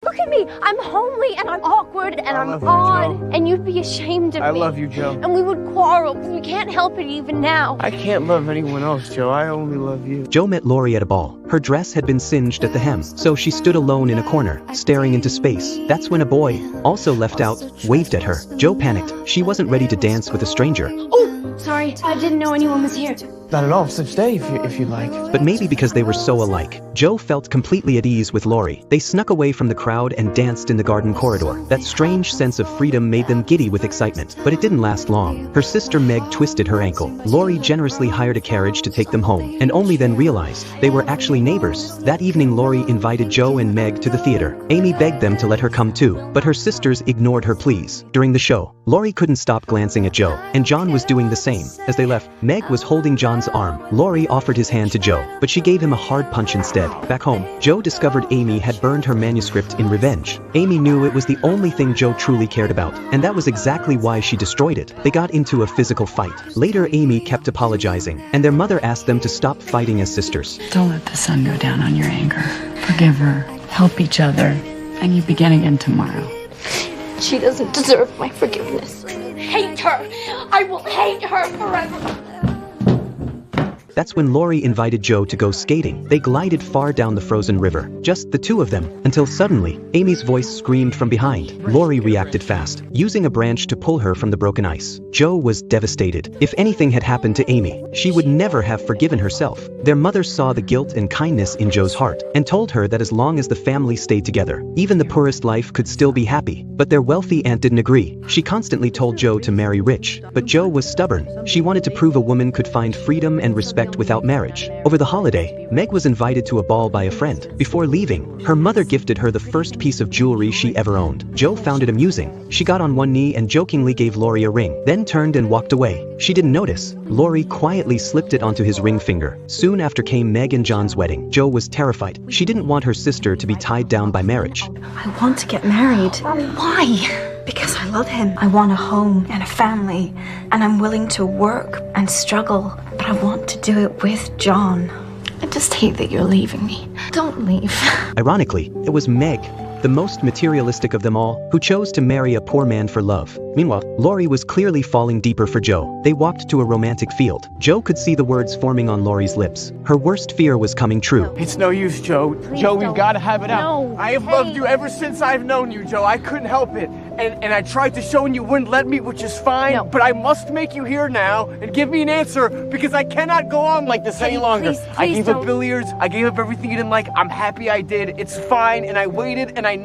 Look at me. I'm homely and I'm awkward and I'm odd. And you'd be ashamed of me. I love you, Joe. And we would quarrel because we can't help it even now. I can't love anyone else, Joe. I only love you. Joe met Lori at a ball. Her dress had been singed at the hem, so she stood alone in a corner, staring into space. That's when a boy, also left out, waved at her. Joe panicked. She wasn't ready to dance with a stranger. Oh, sorry. I didn't know anyone was here. Not at all. So stay if you'd like. But maybe because they were so alike, Joe felt completely at ease with Lori. They snuck away from the crowd and danced in the garden corridor. That strange sense of freedom made them giddy with excitement. But it didn't last long. Her sister Meg twisted her ankle. Lori generously hired a carriage to take them home, and only then realized they were actually neighbors. That evening Lori invited Joe and Meg to the theater. Amy begged them to let her come too, but her sisters ignored her pleas. During the show, Lori couldn't stop glancing at Joe, and John was doing the same. As they left, Meg was holding John's arm. Lori offered his hand to Joe, but she gave him a hard punch instead. Back home, Joe discovered Amy had burned her manuscript in revenge. Amy knew it was the only thing Joe truly cared about, and that was exactly why she destroyed it. They got into a physical fight. Later, Amy kept apologizing, and their mother asked them to stop fighting as sisters. Don't let the sun go down on your anger. Forgive her, help each other, and you begin again tomorrow. She doesn't deserve my forgiveness. Hate her. I will hate her forever. That's when Lori invited Joe to go skating. They glided far down the frozen river, just the two of them, until suddenly, Amy's voice screamed from behind. Lori reacted fast, using a branch to pull her from the broken ice. Joe was devastated. If anything had happened to Amy, she would never have forgiven herself. Their mother saw the guilt and kindness in Joe's heart, and told her that as long as the family stayed together, even the poorest life could still be happy. But their wealthy aunt didn't agree. She constantly told Joe to marry rich, but Joe was stubborn. She wanted to prove a woman could find freedom and respect without marriage. Over the holiday, Meg was invited to a ball by a friend. Before leaving, her mother gifted her the first piece of jewelry she ever owned. Joe found it amusing. She got on one knee and jokingly gave Lori a ring, then turned and walked away. She didn't notice. Lori quietly slipped it onto his ring finger. Soon after came Meg and John's wedding. Joe was terrified. She didn't want her sister to be tied down by marriage. I want to get married. Why? Because I love him. I want a home and a family, and I'm willing to work and struggle, but I want to do it with John. I just hate that you're leaving me. Don't leave. Ironically, it was Meg, the most materialistic of them all, who chose to marry a poor man for love. Meanwhile, Lori was clearly falling deeper for Joe. They walked to a romantic field. Joe could see the words forming on Lori's lips. Her worst fear was coming true. It's no use, Joe. Joe, we've got to have it out. No. I have loved you ever since I've known you, Joe. I couldn't help it. And I tried to show and you wouldn't let me, which is fine. No. But I must make you here now and give me an answer because I cannot go on like this any longer. I please gave don't. up billiards. I gave up everything you didn't like. I'm happy I did. It's fine. And I waited and I